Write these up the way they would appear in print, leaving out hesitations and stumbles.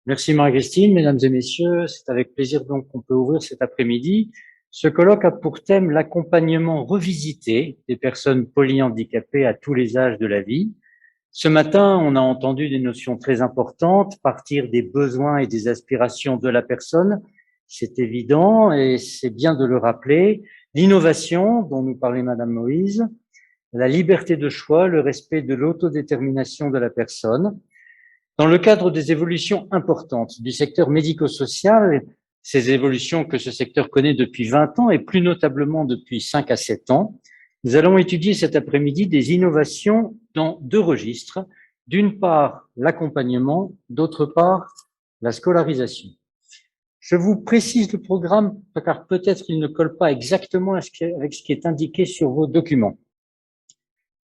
Merci Marie-Christine, mesdames et messieurs, c'est avec plaisir donc qu'on peut ouvrir cet après-midi. Ce colloque a pour thème l'accompagnement revisité des personnes polyhandicapées à tous les âges de la vie. Ce matin, on a entendu des notions très importantes, partir des besoins et des aspirations de la personne, c'est évident et c'est bien de le rappeler. L'innovation dont nous parlait Madame Moïse, la liberté de choix, le respect de l'autodétermination de la personne. Dans le cadre des évolutions importantes du secteur médico-social, ces évolutions que ce secteur connaît depuis 20 ans et plus notablement depuis 5 à 7 ans, nous allons étudier cet après-midi des innovations dans deux registres. D'une part, l'accompagnement, d'autre part, la scolarisation. Je vous précise le programme car peut-être il ne colle pas exactement avec ce qui est indiqué sur vos documents.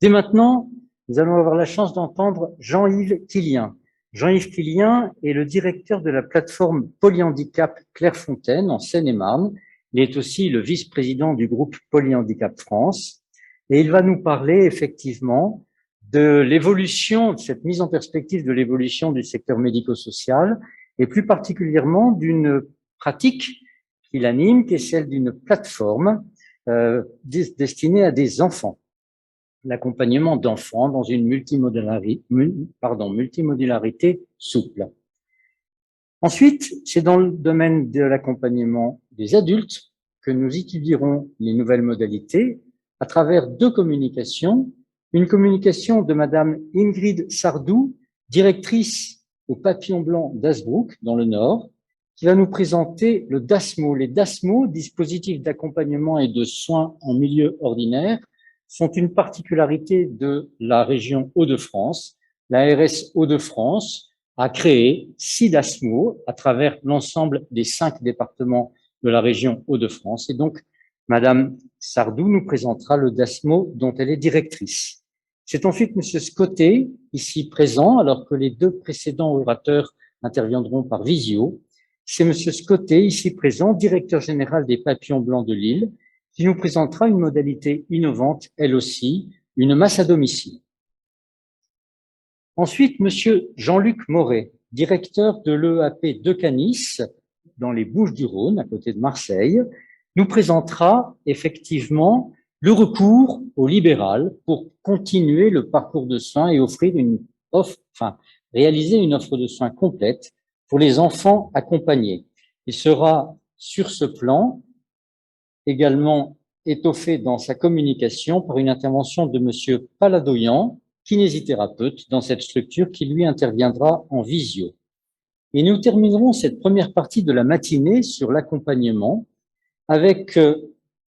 Dès maintenant, nous allons avoir la chance d'entendre Jean-Yves Quillien. Jean-Yves Quillien est le directeur de la plateforme Polyhandicap Clairefontaine en Seine-et-Marne. Il est aussi le vice-président du groupe Polyhandicap France. Et il va nous parler effectivement de l'évolution, de cette mise en perspective de l'évolution du secteur médico-social et plus particulièrement d'une pratique qu'il anime, qui est celle d'une plateforme destinée à des enfants. L'accompagnement d'enfants dans une multimodularité souple. Ensuite, c'est dans le domaine de l'accompagnement des adultes que nous étudierons les nouvelles modalités à travers deux communications. Une communication de Madame Ingrid Sardou, directrice au Papillon Blanc d'Hazebrouck, dans le Nord, qui va nous présenter le DASMO. Les DASMO, dispositifs d'accompagnement et de soins en milieu ordinaire, sont une particularité de la région Hauts-de-France. L'ARS Hauts-de-France a créé 6 DASMO à travers l'ensemble des 5 départements de la région Hauts-de-France. Et donc, Madame Sardou nous présentera le DASMO dont elle est directrice. C'est ensuite Monsieur Scotté, ici présent, alors que les deux précédents orateurs interviendront par visio. C'est Monsieur Scotté, ici présent, directeur général des Papillons Blancs de Lille, qui nous présentera une modalité innovante, elle aussi, une masse à domicile. Ensuite, Monsieur Jean-Luc Moret, directeur de l'EAP de Canis, dans les Bouches-du-Rhône, à côté de Marseille, nous présentera effectivement le recours au libéral pour continuer le parcours de soins et offrir réaliser une offre de soins complète pour les enfants accompagnés. Il sera sur ce plan également étoffé dans sa communication par une intervention de Monsieur Paladoyan, kinésithérapeute dans cette structure qui lui interviendra en visio. Et nous terminerons cette première partie de la matinée sur l'accompagnement avec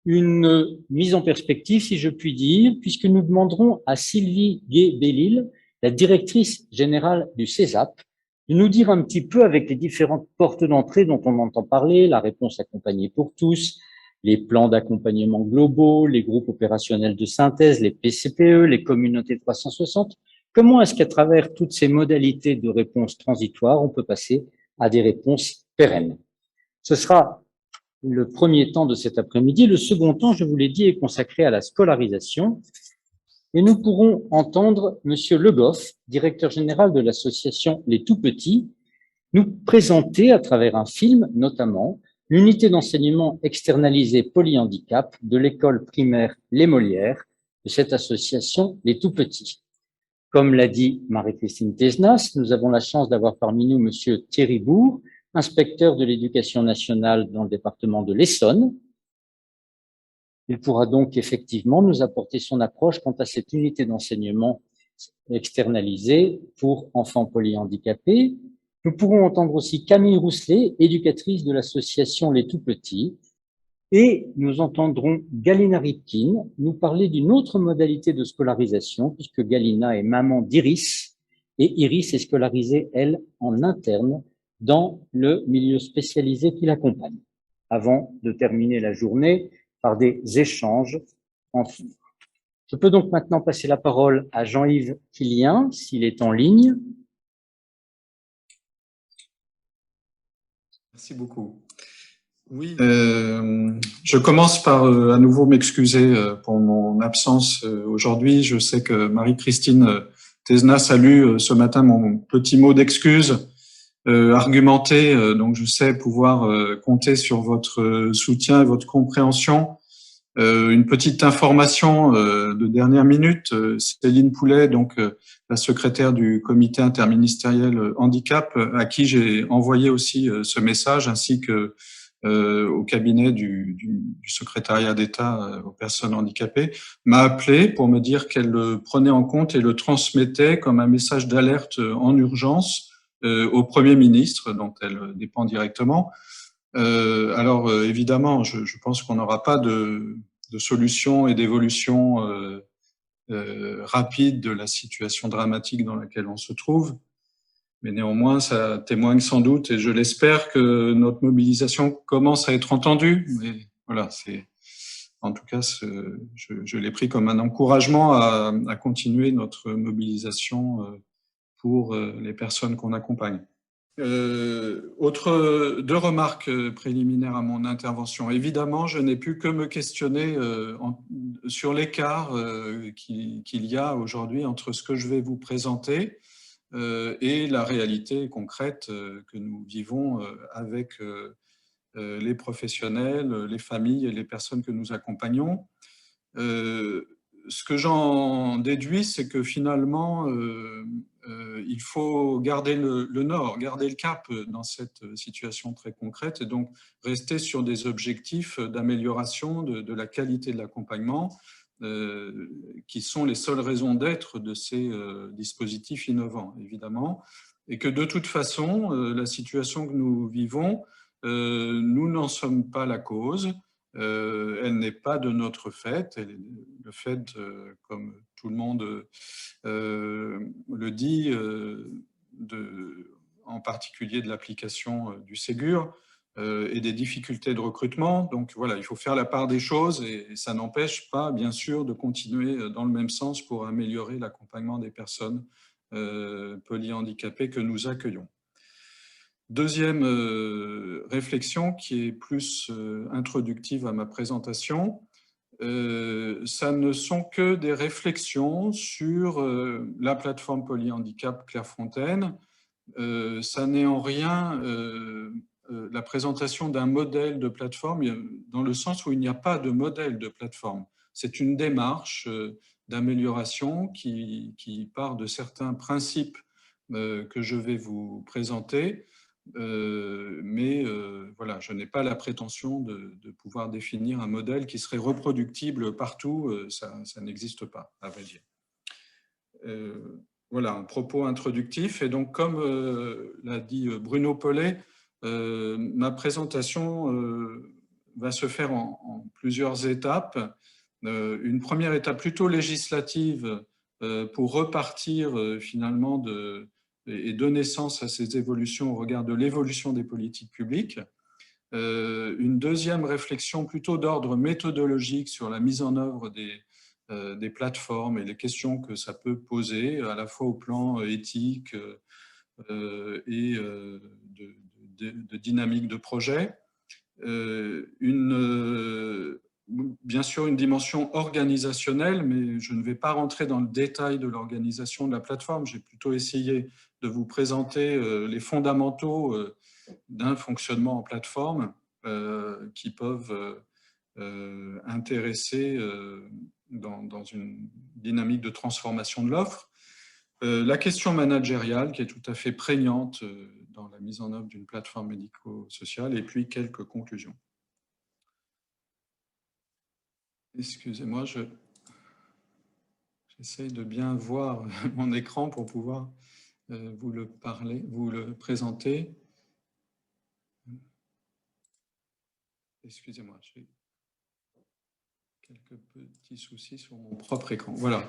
une mise en perspective, si je puis dire, puisque nous demanderons à Sylvie Gay-Bellil, la directrice générale du CESAP, de nous dire un petit peu avec les différentes portes d'entrée dont on entend parler, la réponse accompagnée pour tous, les plans d'accompagnement globaux, les groupes opérationnels de synthèse, les PCPE, les communautés 360. Comment est-ce qu'à travers toutes ces modalités de réponse transitoire, on peut passer à des réponses pérennes? Ce sera le premier temps de cet après-midi. Le second temps, je vous l'ai dit, est consacré à la scolarisation. Et nous pourrons entendre Monsieur Le Goff, directeur général de l'association Les Tout-Petits, nous présenter à travers un film, notamment, l'unité d'enseignement externalisée polyhandicap de l'école primaire Les Molières de cette association Les Tout-Petits. Comme l'a dit Marie-Christine Tesnas, nous avons la chance d'avoir parmi nous Monsieur Thierry Bourg, inspecteur de l'éducation nationale dans le département de l'Essonne. Il pourra donc effectivement nous apporter son approche quant à cette unité d'enseignement externalisée pour enfants polyhandicapés. Nous pourrons entendre aussi Camille Rousselet, éducatrice de l'association Les Tout-Petits, et nous entendrons Galina Ripkin nous parler d'une autre modalité de scolarisation, puisque Galina est maman d'Iris, et Iris est scolarisée, elle, en interne, dans le milieu spécialisé qui l'accompagne, avant de terminer la journée par des échanges en cours. Je peux donc maintenant passer la parole à Jean-Yves Quillien, s'il est en ligne. Merci beaucoup. Oui, je commence par à nouveau m'excuser pour mon absence aujourd'hui. Je sais que Marie-Christine Tesnas a lu ce matin mon petit mot d'excuse argumentée, donc je sais pouvoir compter sur votre soutien et votre compréhension. Une petite information de dernière minute, Céline Poulet, donc la secrétaire du comité interministériel handicap, à qui j'ai envoyé aussi ce message, ainsi que au cabinet du secrétariat d'État aux personnes handicapées, m'a appelé pour me dire qu'elle le prenait en compte et le transmettait comme un message d'alerte en urgence au Premier ministre, dont elle dépend directement. Alors évidemment, je pense qu'on n'aura pas de solution et d'évolution rapide de la situation dramatique dans laquelle on se trouve. Mais néanmoins, ça témoigne sans doute, et je l'espère, que notre mobilisation commence à être entendue. Mais voilà, en tout cas, je l'ai pris comme un encouragement à continuer notre mobilisation pour les personnes qu'on accompagne. Deux remarques préliminaires à mon intervention. Évidemment, je n'ai pu que me questionner sur l'écart qu'il y a aujourd'hui entre ce que je vais vous présenter et la réalité concrète que nous vivons avec les professionnels, les familles et les personnes que nous accompagnons. Ce que j'en déduis, c'est que finalement, il faut garder le nord, garder le cap dans cette situation très concrète, et donc rester sur des objectifs d'amélioration de la qualité de l'accompagnement, qui sont les seules raisons d'être de ces dispositifs innovants, évidemment, et que de toute façon, la situation que nous vivons, nous n'en sommes pas la cause. Elle n'est pas de notre fait. Le fait, comme tout le monde le dit, en particulier de l'application du Ségur et des difficultés de recrutement. Donc voilà, il faut faire la part des choses, et ça n'empêche pas, bien sûr, de continuer dans le même sens pour améliorer l'accompagnement des personnes polyhandicapées que nous accueillons. Deuxième réflexion, qui est plus introductive à ma présentation, ça ne sont que des réflexions sur la plateforme Polyhandicap Clairefontaine. Ça n'est en rien la présentation d'un modèle de plateforme, dans le sens où il n'y a pas de modèle de plateforme. C'est une démarche d'amélioration qui part de certains principes que je vais vous présenter. Mais voilà, je n'ai pas la prétention de pouvoir définir un modèle qui serait reproductible partout. Ça n'existe pas, à vrai dire. Voilà, un propos introductif. Et donc, comme l'a dit Bruno Pollet, ma présentation va se faire en plusieurs étapes. Une première étape plutôt législative pour repartir finalement et donner naissance à ces évolutions au regard de l'évolution des politiques publiques. Une deuxième réflexion plutôt d'ordre méthodologique sur la mise en œuvre des plateformes et les questions que ça peut poser, à la fois au plan éthique et de dynamique de projet. Bien sûr, une dimension organisationnelle, mais je ne vais pas rentrer dans le détail de l'organisation de la plateforme. J'ai plutôt essayé de vous présenter les fondamentaux d'un fonctionnement en plateforme qui peuvent intéresser dans une dynamique de transformation de l'offre. La question managériale, qui est tout à fait prégnante dans la mise en œuvre d'une plateforme médico-sociale, et puis quelques conclusions. Excusez-moi, j'essaye de bien voir mon écran pour pouvoir vous le présenter. Excusez-moi, j'ai quelques petits soucis sur mon propre écran. Voilà.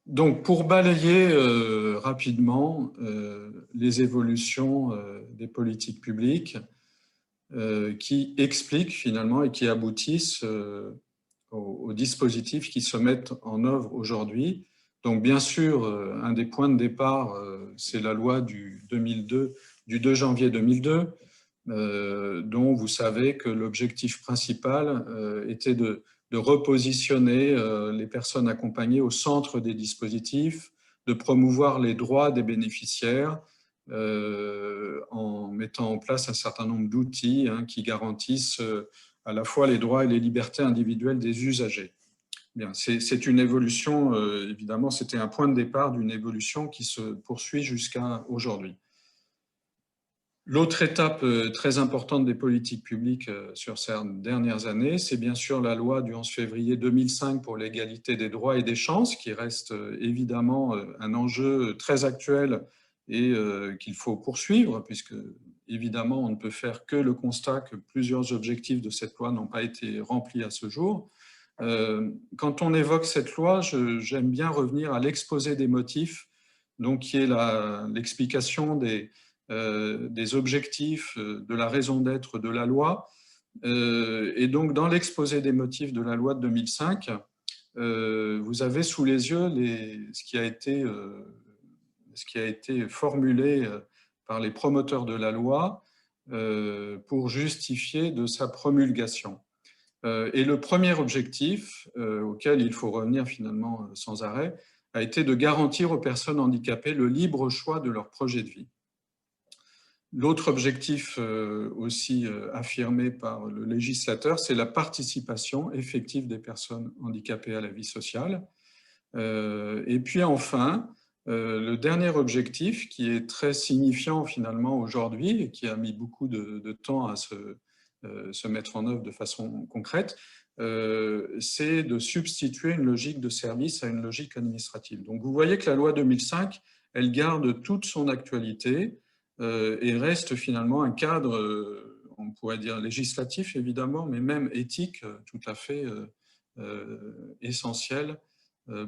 Donc, pour balayer rapidement les évolutions des politiques publiques qui expliquent finalement et qui aboutissent aux dispositifs qui se mettent en œuvre aujourd'hui. Donc, bien sûr, un des points de départ, c'est la loi du 2 janvier 2002, dont vous savez que l'objectif principal était de repositionner les personnes accompagnées au centre des dispositifs, de promouvoir les droits des bénéficiaires en mettant en place un certain nombre d'outils qui garantissent à la fois les droits et les libertés individuelles des usagers. Bien, c'est une évolution, évidemment, c'était un point de départ d'une évolution qui se poursuit jusqu'à aujourd'hui. L'autre étape très importante des politiques publiques sur ces dernières années, c'est bien sûr la loi du 11 février 2005 pour l'égalité des droits et des chances, qui reste évidemment un enjeu très actuel et qu'il faut poursuivre, puisque évidemment on ne peut faire que le constat que plusieurs objectifs de cette loi n'ont pas été remplis à ce jour. Quand on évoque cette loi, j'aime bien revenir à l'exposé des motifs, donc qui est l'explication des objectifs, de la raison d'être de la loi. Et donc, dans l'exposé des motifs de la loi de 2005, vous avez sous les yeux ce qui a été formulé par les promoteurs de la loi pour justifier de sa promulgation. Et le premier objectif, auquel il faut revenir finalement sans arrêt, a été de garantir aux personnes handicapées le libre choix de leur projet de vie. L'autre objectif aussi affirmé par le législateur, c'est la participation effective des personnes handicapées à la vie sociale. Et puis enfin, le dernier objectif, qui est très signifiant finalement aujourd'hui et qui a mis beaucoup de temps à se mettre en œuvre de façon concrète, c'est de substituer une logique de service à une logique administrative. Donc vous voyez que la loi 2005, elle garde toute son actualité, et reste finalement un cadre, on pourrait dire législatif évidemment, mais même éthique tout à fait essentiel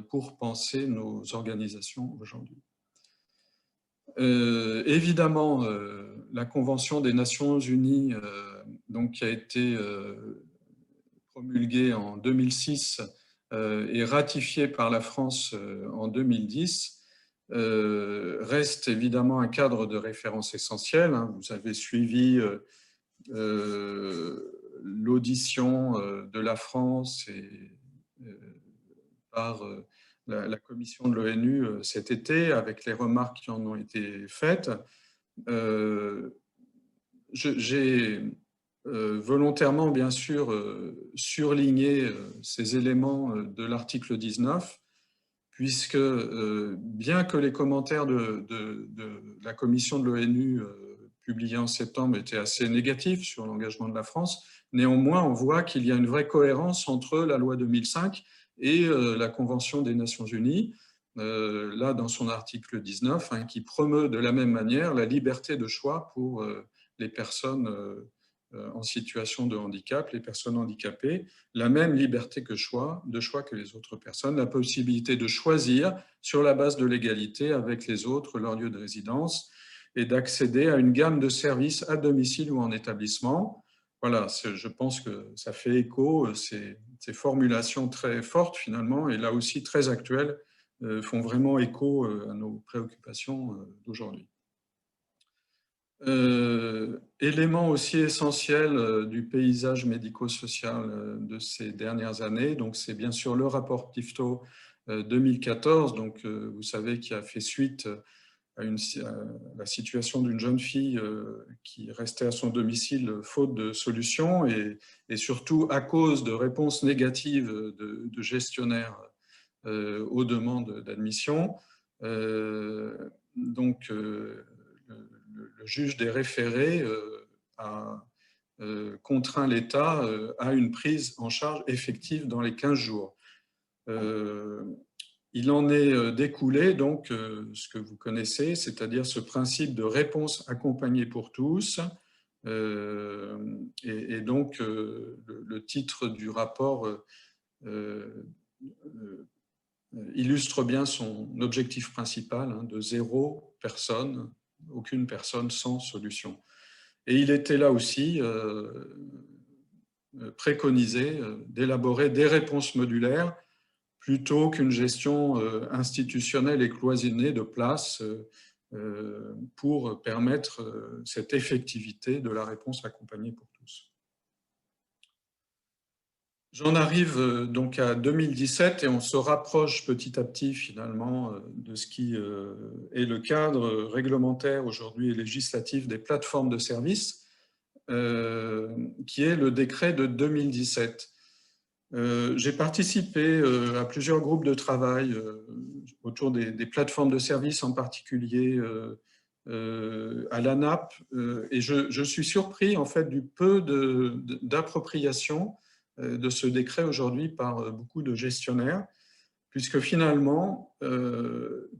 pour penser nos organisations aujourd'hui. Évidemment, la Convention des Nations Unies, donc, qui a été promulguée en 2006 et ratifiée par la France en 2010, reste évidemment un cadre de référence essentiel. Vous avez suivi l'audition de la France par la commission de l'ONU cet été, avec les remarques qui en ont été faites. J'ai volontairement, bien sûr, surligné ces éléments de l'article 19, puisque bien que les commentaires de la commission de l'ONU publiés en septembre étaient assez négatifs sur l'engagement de la France, néanmoins on voit qu'il y a une vraie cohérence entre la loi 2005 et la Convention des Nations Unies, là dans son article 19, qui promeut de la même manière la liberté de choix pour les personnes en situation de handicap, les personnes handicapées, la même liberté de choix que les autres personnes, la possibilité de choisir sur la base de l'égalité avec les autres leur lieu de résidence et d'accéder à une gamme de services à domicile ou en établissement. Voilà, je pense que ça fait écho, ces formulations très fortes finalement, et là aussi très actuelles, font vraiment écho à nos préoccupations d'aujourd'hui. Élément aussi essentiel du paysage médico-social de ces dernières années, donc c'est bien sûr le rapport Tifto 2014, donc vous savez, qui a fait suite à la situation d'une jeune fille qui restait à son domicile faute de solution et surtout à cause de réponses négatives de gestionnaires aux demandes d'admission. Donc le juge des référés a contraint l'État à une prise en charge effective dans les 15 jours. Il en est découlé donc ce que vous connaissez, c'est-à-dire ce principe de réponse accompagnée pour tous. Et donc le titre du rapport illustre bien son objectif principal, de zéro personne, aucune personne sans solution. Et il était là aussi préconisé d'élaborer des réponses modulaires plutôt qu'une gestion institutionnelle et cloisonnée de place pour permettre cette effectivité de la réponse accompagnée pour tous. J'en arrive donc à 2017 et on se rapproche petit à petit finalement de ce qui est le cadre réglementaire aujourd'hui et législatif des plateformes de services, qui est le décret de 2017. J'ai participé à plusieurs groupes de travail autour des plateformes de services, en particulier à l'ANAP, et je suis surpris en fait du peu d'appropriation de ce décret aujourd'hui par beaucoup de gestionnaires, puisque finalement,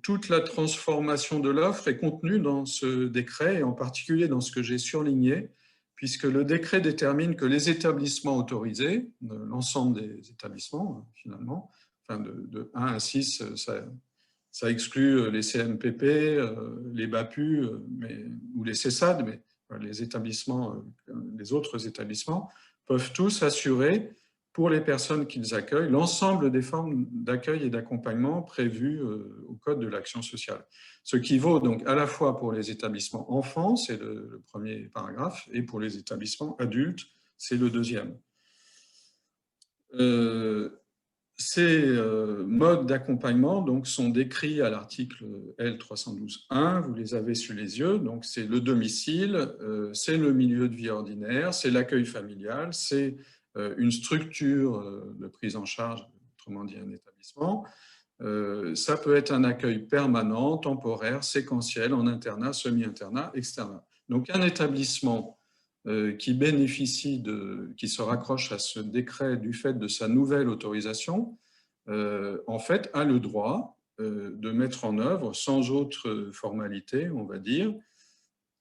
toute la transformation de l'offre est contenue dans ce décret, et en particulier dans ce que j'ai surligné, puisque le décret détermine que les établissements autorisés, l'ensemble des établissements finalement, enfin de 1 à 6, ça exclut les CMPP, les BAPU ou les CESAD, mais les établissements, les autres établissements peuvent tous assurer pour les personnes qu'ils accueillent l'ensemble des formes d'accueil et d'accompagnement prévues au Code de l'action sociale. Ce qui vaut donc à la fois pour les établissements enfants, c'est le premier paragraphe, et pour les établissements adultes, c'est le deuxième. Ces modes d'accompagnement donc, sont décrits à l'article L312.1, vous les avez sous les yeux, donc c'est le domicile, c'est le milieu de vie ordinaire, c'est l'accueil familial, c'est une structure de prise en charge, autrement dit un établissement. Ça peut être un accueil permanent, temporaire, séquentiel, en internat, semi-internat, externat. Donc un établissement qui bénéficie qui se raccroche à ce décret du fait de sa nouvelle autorisation, en fait, a le droit de mettre en œuvre, sans autre formalité, on va dire,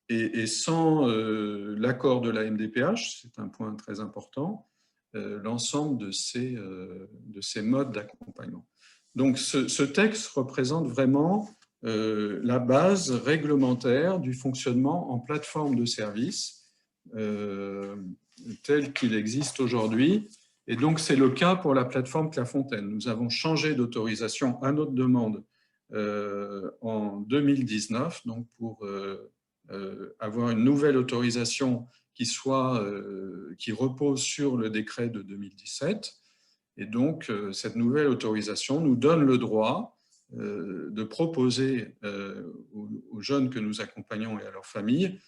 et sans l'accord de la MDPH, c'est un point très important, l'ensemble de ces modes d'accompagnement. Donc, ce texte représente vraiment la base réglementaire du fonctionnement en plateforme de service tel qu'il existe aujourd'hui. Et donc, c'est le cas pour la plateforme Clairefontaine. Nous avons changé d'autorisation à notre demande en 2019, donc pour avoir une nouvelle autorisation qui repose sur le décret de 2017. Et donc, cette nouvelle autorisation nous donne le droit de proposer aux jeunes que nous accompagnons et à leurs familles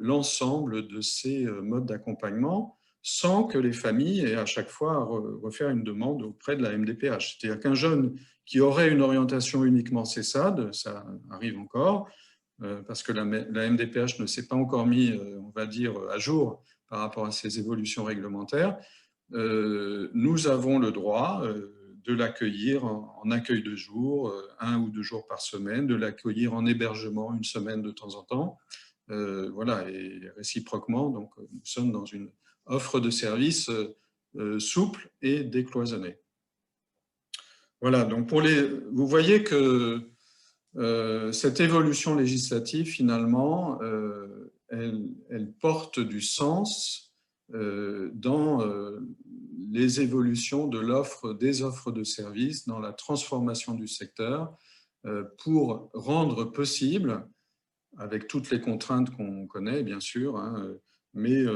l'ensemble de ces modes d'accompagnement sans que les familles aient à chaque fois à refaire une demande auprès de la MDPH. C'est-à-dire qu'un jeune qui aurait une orientation uniquement CESAD, ça arrive encore, parce que la MDPH ne s'est pas encore mis, on va dire, à jour par rapport à ces évolutions réglementaires, nous avons le droit de l'accueillir en accueil de jour, 1 ou 2 jours par semaine, de l'accueillir en hébergement 1 semaine de temps en temps. Voilà, et réciproquement, donc nous sommes dans une offre de services souple et décloisonnée. Voilà, donc vous voyez que cette évolution législative, finalement, elle porte du sens dans les évolutions de des offres de services, dans la transformation du secteur, pour rendre possible, avec toutes les contraintes qu'on connaît, bien sûr, hein, mais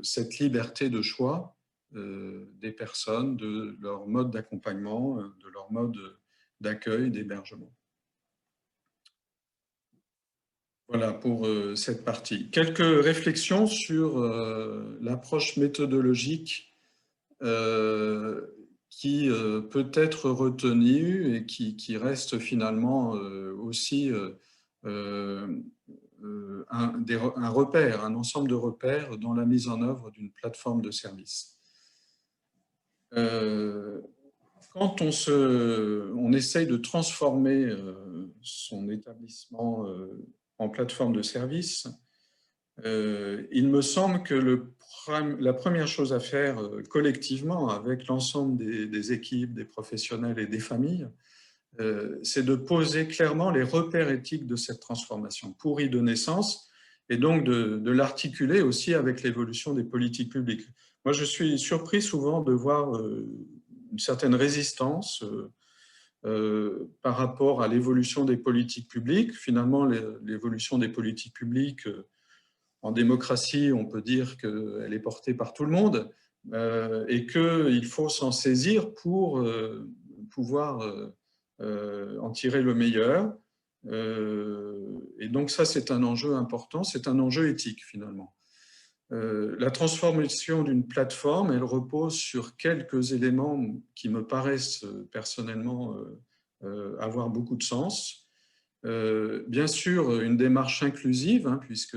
cette liberté de choix des personnes, de leur mode d'accompagnement, de leur mode d'accueil, d'hébergement. Voilà pour cette partie. Quelques réflexions sur l'approche méthodologique qui peut être retenue et qui reste finalement aussi un repère, un ensemble de repères dans la mise en œuvre d'une plateforme de service. Quand on essaye de transformer son établissement en plateforme de service, il me semble que la première chose à faire collectivement avec l'ensemble des équipes, des professionnels et des familles, c'est de poser clairement les repères éthiques de cette transformation pour y donner sens et donc de l'articuler aussi avec l'évolution des politiques publiques. Moi, je suis surpris souvent de voir une certaine résistance par rapport à l'évolution des politiques publiques. Finalement, l'évolution des politiques publiques en démocratie, on peut dire qu'elle est portée par tout le monde, et qu'il faut s'en saisir pour pouvoir en tirer le meilleur. Et donc ça, c'est un enjeu important, c'est un enjeu éthique finalement. La transformation d'une plateforme, elle repose sur quelques éléments qui me paraissent personnellement avoir beaucoup de sens. Bien sûr, une démarche inclusive, hein, puisque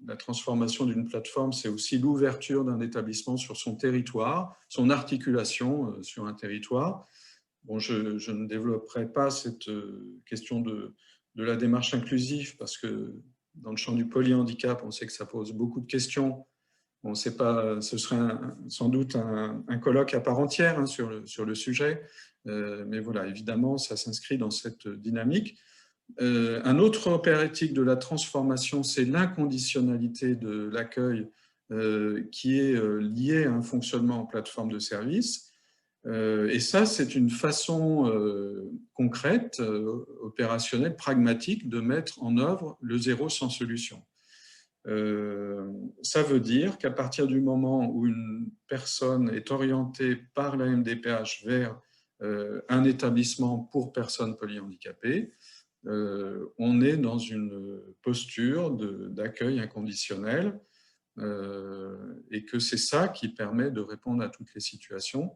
la transformation d'une plateforme, c'est aussi l'ouverture d'un établissement sur son territoire, son articulation sur un territoire. Bon, je ne développerai pas cette question de la démarche inclusive, parce que dans le champ du polyhandicap, on sait que ça pose beaucoup de questions. Bon, ce serait sans doute un colloque à part entière hein, sur le sujet, mais voilà, évidemment, ça s'inscrit dans cette dynamique. Un autre repère éthique de la transformation, c'est l'inconditionnalité de l'accueil qui est lié à un fonctionnement en plateforme de service. Et ça, c'est une façon concrète, opérationnelle, pragmatique de mettre en œuvre le zéro sans solution. Ça veut dire qu'à partir du moment où une personne est orientée par la MDPH vers un établissement pour personnes polyhandicapées, on est dans une posture d'accueil inconditionnel et que c'est ça qui permet de répondre à toutes les situations.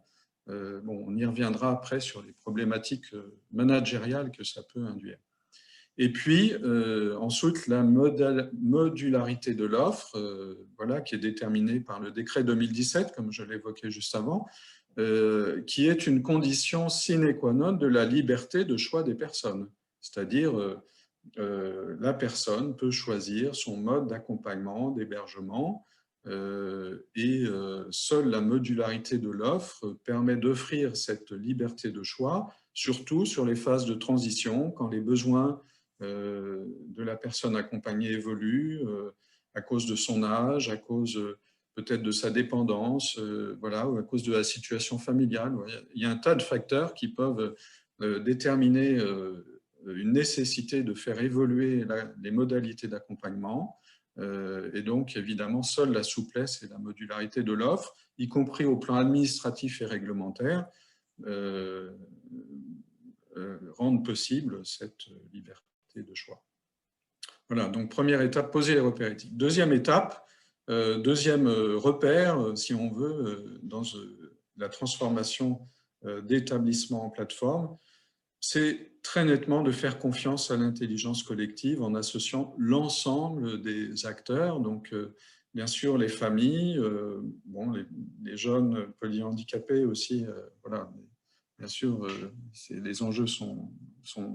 Bon, on y reviendra après sur les problématiques managériales que ça peut induire. Et puis, ensuite, la modularité de l'offre, voilà, qui est déterminée par le décret 2017, comme je l'évoquais juste avant, qui est une condition sine qua non de la liberté de choix des personnes. C'est-à-dire, la personne peut choisir son mode d'accompagnement, d'hébergement, et seule la modularité de l'offre permet d'offrir cette liberté de choix, surtout sur les phases de transition, quand les besoins de la personne accompagnée évoluent à cause de son âge, à cause peut-être de sa dépendance, voilà, ou à cause de la situation familiale. Il y a un tas de facteurs qui peuvent déterminer une nécessité de faire évoluer les modalités d'accompagnement. Et donc, évidemment, seule la souplesse et la modularité de l'offre, y compris au plan administratif et réglementaire, rendent possible cette liberté de choix. Voilà, donc première étape, poser les repères éthiques. Deuxième étape, deuxième repère, si on veut, dans la transformation d'établissements en plateforme, c'est très nettement de faire confiance à l'intelligence collective en associant l'ensemble des acteurs, donc bien sûr les familles, bon, les jeunes polyhandicapés aussi, voilà, bien sûr les enjeux sont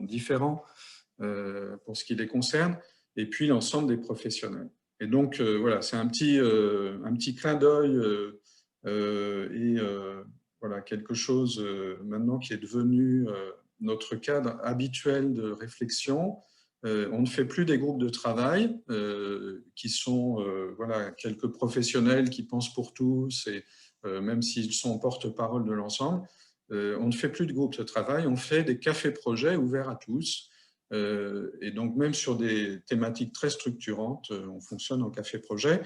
différents pour ce qui les concerne, et puis l'ensemble des professionnels. Et donc voilà, c'est un petit clin d'œil et voilà, quelque chose maintenant qui est devenu notre cadre habituel de réflexion. On ne fait plus des groupes de travail qui sont voilà, quelques professionnels qui pensent pour tous, et même s'ils sont porte-parole de l'ensemble, on ne fait plus de groupes de travail, on fait des cafés-projets ouverts à tous. Et donc, même sur des thématiques très structurantes, on fonctionne en café-projet.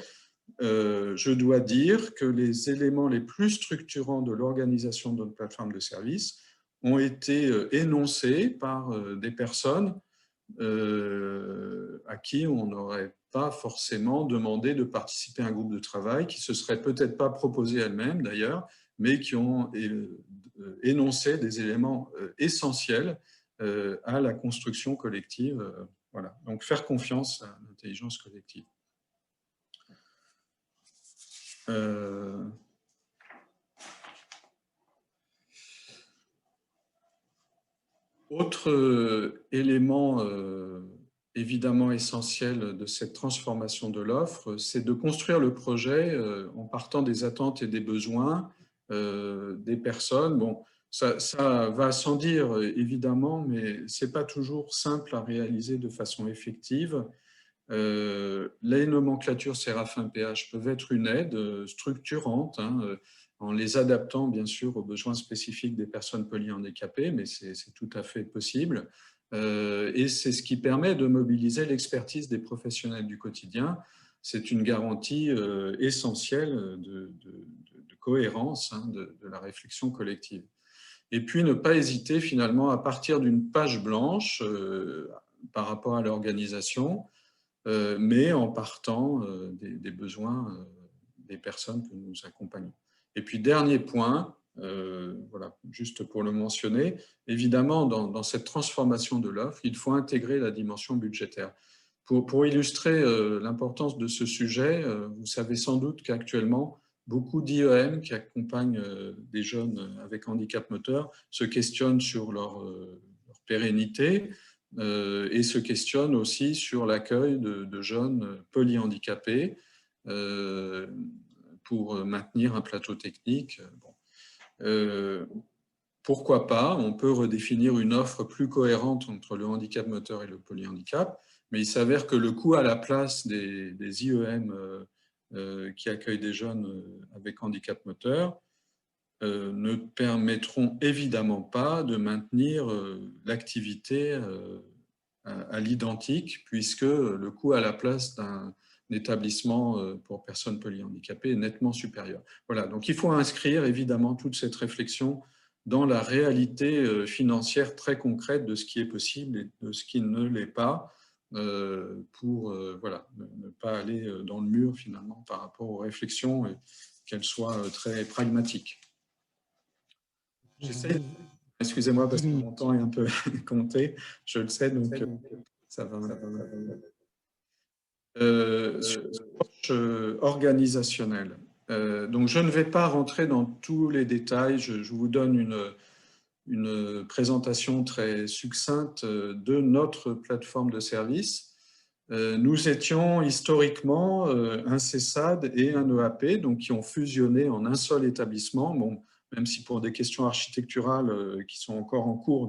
Je dois dire que les éléments les plus structurants de l'organisation de notre plateforme de service ont été énoncés par des personnes à qui on n'aurait pas forcément demandé de participer à un groupe de travail, qui ne se seraient peut-être pas proposées elles-mêmes d'ailleurs, mais qui ont énoncé des éléments essentiels à la construction collective. Voilà. Donc faire confiance à l'intelligence collective. Autre élément évidemment essentiel de cette transformation de l'offre, c'est de construire le projet en partant des attentes et des besoins des personnes. Bon, ça va sans dire évidemment, mais ce n'est pas toujours simple à réaliser de façon effective. Les nomenclatures Séraphin PH peuvent être une aide structurante, hein, en les adaptant bien sûr aux besoins spécifiques des personnes polyhandicapées, mais c'est tout à fait possible. Et c'est ce qui permet de mobiliser l'expertise des professionnels du quotidien. C'est une garantie essentielle de cohérence de la réflexion collective. Et puis, ne pas hésiter finalement à partir d'une page blanche par rapport à l'organisation, mais en partant des besoins des personnes que nous accompagnons. Et puis, dernier point, voilà, juste pour le mentionner, évidemment, dans cette transformation de l'offre, il faut intégrer la dimension budgétaire. Pour illustrer l'importance de ce sujet, vous savez sans doute qu'actuellement, beaucoup d'IEM qui accompagnent des jeunes avec handicap moteur se questionnent sur leur pérennité et se questionnent aussi sur l'accueil de jeunes polyhandicapés pour maintenir un plateau technique. Bon. Pourquoi pas, on peut redéfinir une offre plus cohérente entre le handicap moteur et le polyhandicap, mais il s'avère que le coût à la place des IEM qui accueillent des jeunes avec handicap moteur ne permettront évidemment pas de maintenir l'activité à l'identique, puisque le coût à la place d'un établissement pour personnes polyhandicapées est nettement supérieur. Voilà, donc il faut inscrire évidemment toute cette réflexion dans la réalité financière très concrète de ce qui est possible et de ce qui ne l'est pas, pour voilà, ne pas aller dans le mur finalement par rapport aux réflexions et qu'elles soient très pragmatiques. J'essaie, excusez-moi parce que mon temps est un peu compté, je le sais, donc ça va. Sur l'approche organisationnelle. Donc je ne vais pas rentrer dans tous les détails, je vous donne une présentation très succincte de notre plateforme de service. Nous étions historiquement un CESAD et un EAP, donc qui ont fusionné en un seul établissement. Bon, même si pour des questions architecturales qui sont encore en cours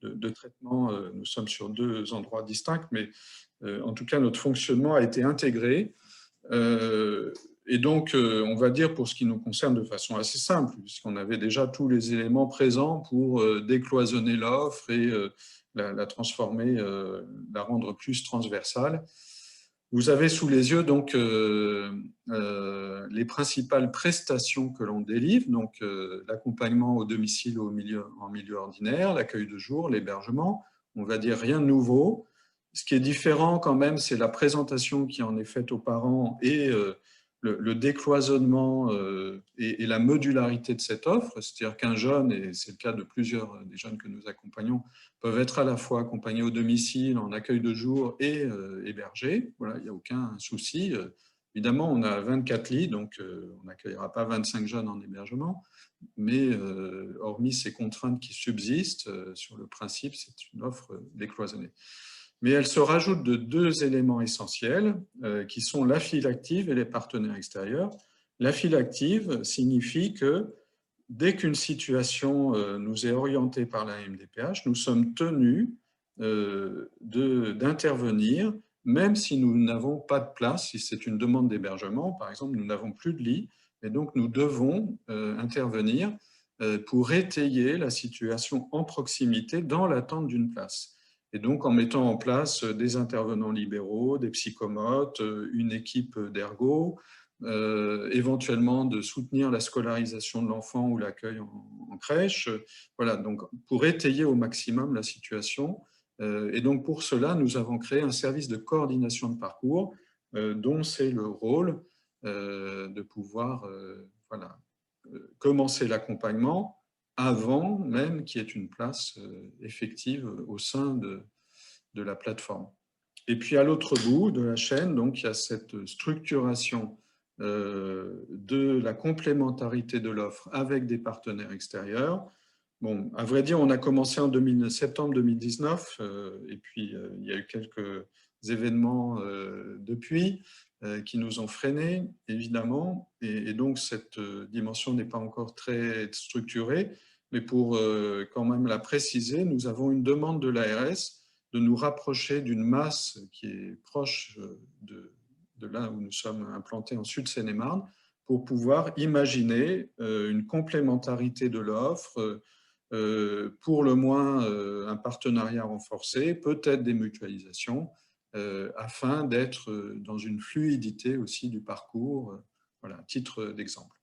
de traitement, nous sommes sur deux endroits distincts, mais en tout cas, notre fonctionnement a été intégré. Et donc, on va dire pour ce qui nous concerne de façon assez simple, puisqu'on avait déjà tous les éléments présents pour décloisonner l'offre et la transformer, la rendre plus transversale. Vous avez sous les yeux donc les principales prestations que l'on délivre, donc l'accompagnement au domicile ou en milieu ordinaire, l'accueil de jour, l'hébergement, on va dire rien de nouveau. Ce qui est différent quand même, c'est la présentation qui en est faite aux parents et le décloisonnement et la modularité de cette offre, c'est-à-dire qu'un jeune, et c'est le cas de plusieurs des jeunes que nous accompagnons, peuvent être à la fois accompagnés au domicile, en accueil de jour et hébergés. Voilà, il n'y a aucun souci. Évidemment, on a 24 lits, donc on n'accueillera pas 25 jeunes en hébergement, mais hormis ces contraintes qui subsistent, sur le principe, c'est une offre décloisonnée. Mais elle se rajoute de deux éléments essentiels qui sont la file active et les partenaires extérieurs. La file active signifie que dès qu'une situation nous est orientée par la MDPH, nous sommes tenus d'intervenir, même si nous n'avons pas de place, si c'est une demande d'hébergement, par exemple, nous n'avons plus de lit, et donc nous devons intervenir pour étayer la situation en proximité dans l'attente d'une place. Et donc, en mettant en place des intervenants libéraux, des psychomotes, une équipe d'ergo, éventuellement de soutenir la scolarisation de l'enfant ou l'accueil en crèche. Voilà, donc pour étayer au maximum la situation. Et donc, pour cela, nous avons créé un service de coordination de parcours dont c'est le rôle de pouvoir voilà, commencer l'accompagnement avant même qu'il y ait une place effective au sein de la plateforme. Et puis à l'autre bout de la chaîne, donc, il y a cette structuration de la complémentarité de l'offre avec des partenaires extérieurs. Bon, à vrai dire, on a commencé en septembre 2019 et puis il y a eu quelques événements depuis qui nous ont freinés, évidemment, et donc cette dimension n'est pas encore très structurée, mais pour quand même la préciser, nous avons une demande de l'ARS de nous rapprocher d'une masse qui est proche de là où nous sommes implantés en Sud-Seine-et-Marne, pour pouvoir imaginer une complémentarité de l'offre, pour le moins un partenariat renforcé, peut-être des mutualisations, afin d'être dans une fluidité aussi du parcours, voilà, à titre d'exemple.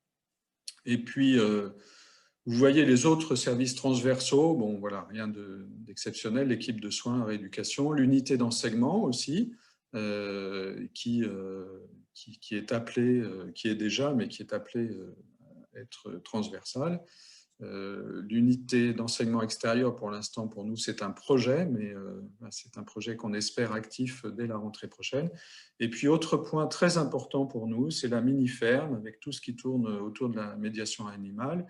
Et puis, vous voyez les autres services transversaux, bon voilà, rien d'exceptionnel, l'équipe de soins, rééducation, l'unité d'enseignement aussi, qui est appelée, qui est déjà, mais qui est appelée à être transversale. L'unité d'enseignement extérieur, pour l'instant, pour nous, c'est un projet, mais c'est un projet qu'on espère actif dès la rentrée prochaine. Et puis, autre point très important pour nous, c'est la mini-ferme, avec tout ce qui tourne autour de la médiation animale,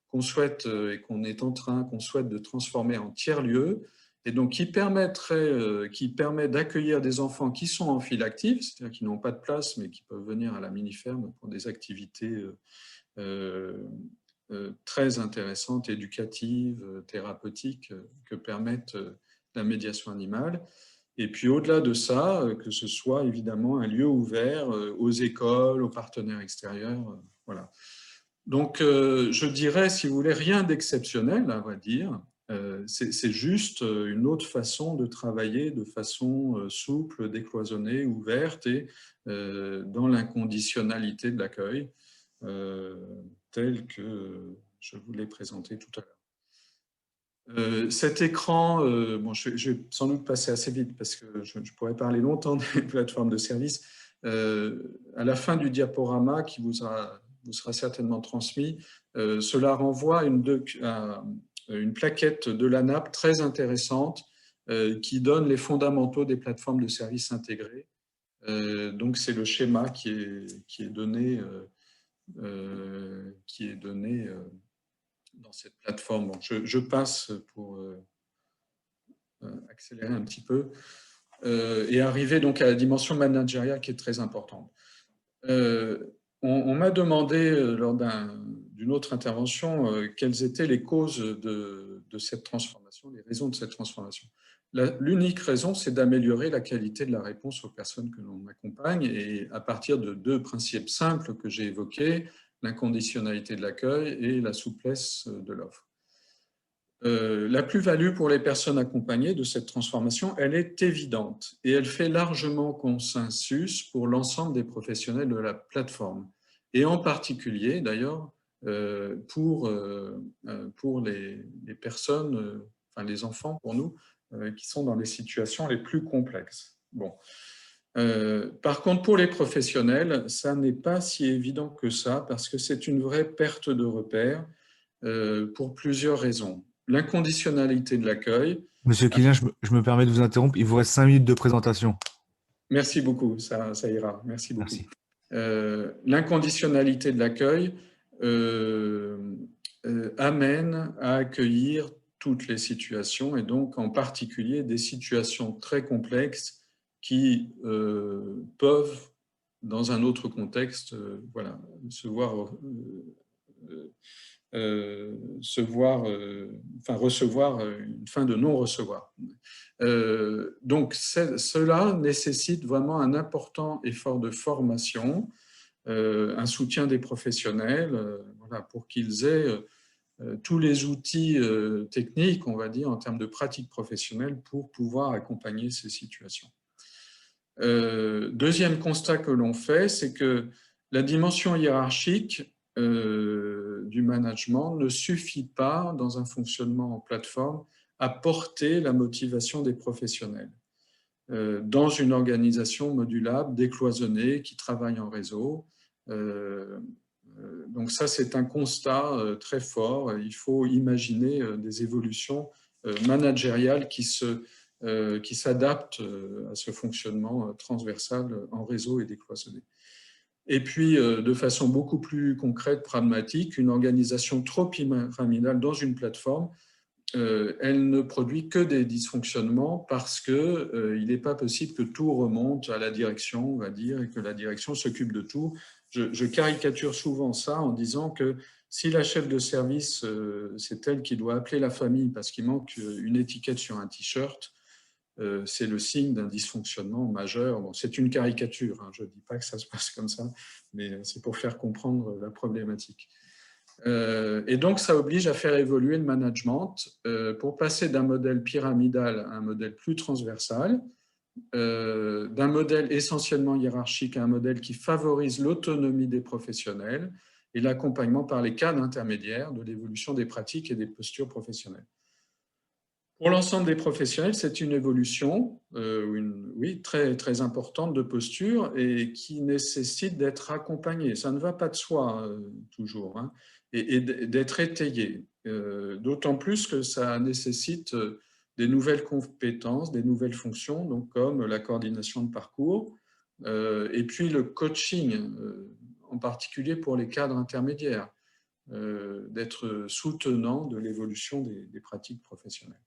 qu'on souhaite et qu'on est en train, qu'on souhaite de transformer en tiers-lieu, et donc qui permet d'accueillir des enfants qui sont en file active, c'est-à-dire qui n'ont pas de place, mais qui peuvent venir à la mini-ferme pour des activités très intéressantes, éducatives, thérapeutiques, que permettent la médiation animale. Et puis au-delà de ça, que ce soit évidemment un lieu ouvert aux écoles, aux partenaires extérieurs. Voilà. Donc je dirais, si vous voulez, rien d'exceptionnel, à vrai dire. C'est juste une autre façon de travailler de façon souple, décloisonnée, ouverte et dans l'inconditionnalité de l'accueil, tel que je vous l'ai présenté tout à l'heure. Cet écran, bon, je vais sans doute passer assez vite parce que je pourrais parler longtemps des plateformes de services. À la fin du diaporama qui vous sera certainement transmis, cela renvoie à une plaquette de l'ANAP très intéressante qui donne les fondamentaux des plateformes de services intégrés. Donc c'est le schéma qui est donné dans cette plateforme. Bon, je passe pour accélérer un petit peu et arriver donc à la dimension managériale qui est très importante. On m'a demandé lors d'une autre intervention quelles étaient les causes de cette transformation, les raisons de cette transformation. L'unique raison, c'est d'améliorer la qualité de la réponse aux personnes que l'on accompagne et à partir de deux principes simples que j'ai évoqués, l'inconditionnalité de l'accueil et la souplesse de l'offre. La plus-value pour les personnes accompagnées de cette transformation, elle est évidente et elle fait largement consensus pour l'ensemble des professionnels de la plateforme et en particulier d'ailleurs pour les personnes, enfin les enfants pour nous, qui sont dans les situations les plus complexes. Bon. Par contre, pour les professionnels, ça n'est pas si évident que ça parce que c'est une vraie perte de repère pour plusieurs raisons. L'inconditionnalité de l'accueil. Monsieur Quilien, je me permets de vous interrompre. Il vous reste 5 minutes de présentation. Merci beaucoup, ça ira. Merci beaucoup. Merci. L'inconditionnalité de l'accueil amène à accueillir toutes les situations et donc en particulier des situations très complexes qui peuvent, dans un autre contexte, voilà, recevoir une fin de non-recevoir. Donc, cela nécessite vraiment un important effort de formation, un soutien des professionnels, voilà, pour qu'ils aient tous les outils techniques, on va dire, en termes de pratique professionnelle pour pouvoir accompagner ces situations. Deuxième constat que l'on fait, c'est que la dimension hiérarchique du management ne suffit pas, dans un fonctionnement en plateforme, à porter la motivation des professionnels. Dans une organisation modulable, décloisonnée, qui travaille en réseau. Donc ça, c'est un constat très fort. Il faut imaginer des évolutions managériales qui s'adaptent à ce fonctionnement transversal en réseau et décloisonné. Et puis, de façon beaucoup plus concrète, pragmatique, une organisation trop pyramidale dans une plateforme, elle ne produit que des dysfonctionnements parce qu'il n'est pas possible que tout remonte à la direction, on va dire, et que la direction s'occupe de tout. Je caricature souvent ça en disant que si la chef de service, c'est elle qui doit appeler la famille parce qu'il manque une étiquette sur un t-shirt, c'est le signe d'un dysfonctionnement majeur. Bon, c'est une caricature, hein, je ne dis pas que ça se passe comme ça, mais c'est pour faire comprendre la problématique. Et donc, ça oblige à faire évoluer le management pour passer d'un modèle pyramidal à un modèle plus transversal, d'un modèle essentiellement hiérarchique à un modèle qui favorise l'autonomie des professionnels et l'accompagnement par les cadres intermédiaires de l'évolution des pratiques et des postures professionnelles. Pour l'ensemble des professionnels, c'est une évolution très, très importante de posture et qui nécessite d'être accompagnée. Ça ne va pas de soi toujours, hein, et d'être étayé. D'autant plus que ça nécessite des nouvelles compétences, des nouvelles fonctions, donc comme la coordination de parcours, et puis le coaching, en particulier pour les cadres intermédiaires, d'être soutenant de l'évolution des pratiques professionnelles.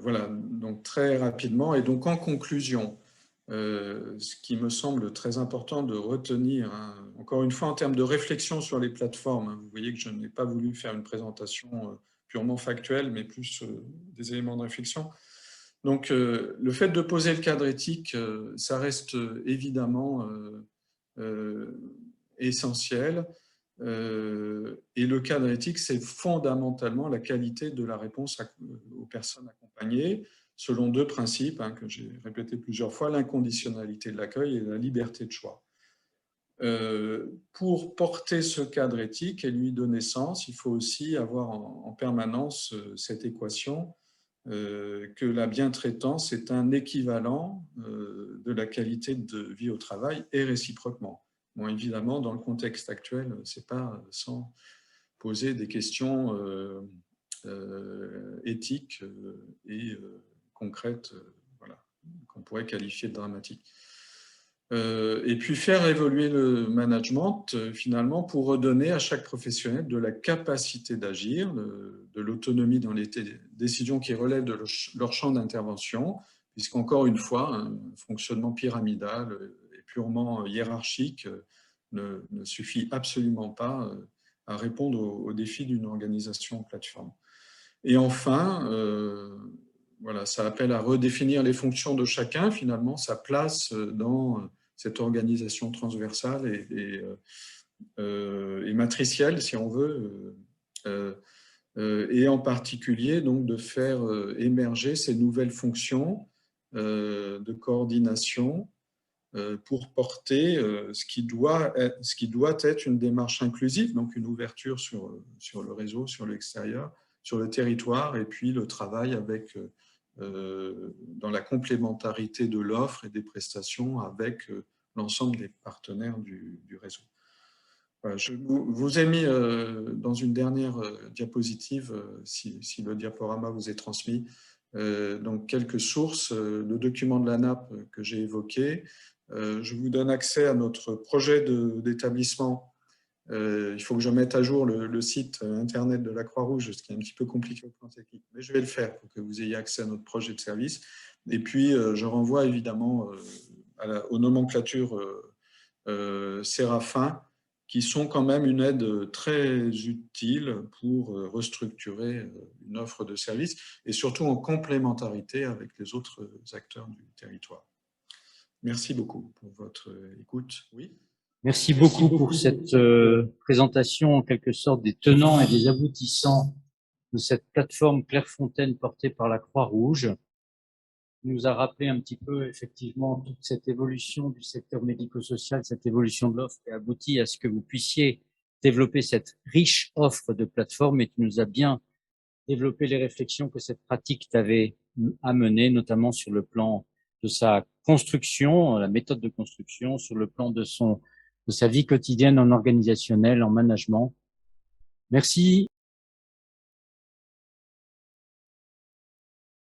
Voilà, donc très rapidement. Et donc en conclusion, ce qui me semble très important de retenir, hein, encore une fois en termes de réflexion sur les plateformes, hein, vous voyez que je n'ai pas voulu faire une présentation purement factuelle, mais plus des éléments de réflexion. Donc le fait de poser le cadre éthique, ça reste évidemment essentiel. Et le cadre éthique, c'est fondamentalement la qualité de la réponse aux personnes accompagnées, selon deux principes que j'ai répétés plusieurs fois, l'inconditionnalité de l'accueil et la liberté de choix. Pour porter ce cadre éthique et lui donner sens, il faut aussi avoir en permanence cette équation que la bientraitance est un équivalent de la qualité de vie au travail et réciproquement. Bon, évidemment, dans le contexte actuel, ce n'est pas sans poser des questions éthiques et concrètes, voilà, qu'on pourrait qualifier de dramatiques. Et puis faire évoluer le management, finalement, pour redonner à chaque professionnel de la capacité d'agir, de l'autonomie dans les décisions qui relèvent de leur champ d'intervention, puisqu'encore une fois, un fonctionnement pyramidal et purement hiérarchique ne suffit absolument pas à répondre aux défis d'une organisation plateforme. Et enfin, voilà, ça appelle à redéfinir les fonctions de chacun, finalement, sa place dans cette organisation transversale et matricielle, si on veut, et en particulier donc, de faire émerger ces nouvelles fonctions de coordination pour porter ce qui doit être une démarche inclusive, donc une ouverture sur le réseau, sur l'extérieur, sur le territoire, et puis le travail avec, dans la complémentarité de l'offre et des prestations avec l'ensemble des partenaires du réseau. Voilà, je vous ai mis dans une dernière diapositive, si le diaporama vous est transmis, donc quelques sources, le document de la NAP que j'ai évoqué. Je vous donne accès à notre projet d'établissement. Il faut que je mette à jour le site internet de la Croix-Rouge, ce qui est un petit peu compliqué au plan technique, mais je vais le faire pour que vous ayez accès à notre projet de service. Et puis, je renvoie évidemment aux nomenclatures Séraphin, qui sont quand même une aide très utile pour restructurer une offre de service et surtout en complémentarité avec les autres acteurs du territoire. Merci beaucoup pour votre écoute. Oui. Merci beaucoup pour cette présentation en quelque sorte des tenants et des aboutissants de cette plateforme Clairefontaine portée par la Croix-Rouge. Il nous a rappelé un petit peu effectivement toute cette évolution du secteur médico-social, cette évolution de l'offre qui a abouti à ce que vous puissiez développer cette riche offre de plateforme, et tu nous as bien développé les réflexions que cette pratique t'avait amenées, notamment sur le plan de sa construction, la méthode de construction, sur le plan de sa vie quotidienne en organisationnel, en management. Merci.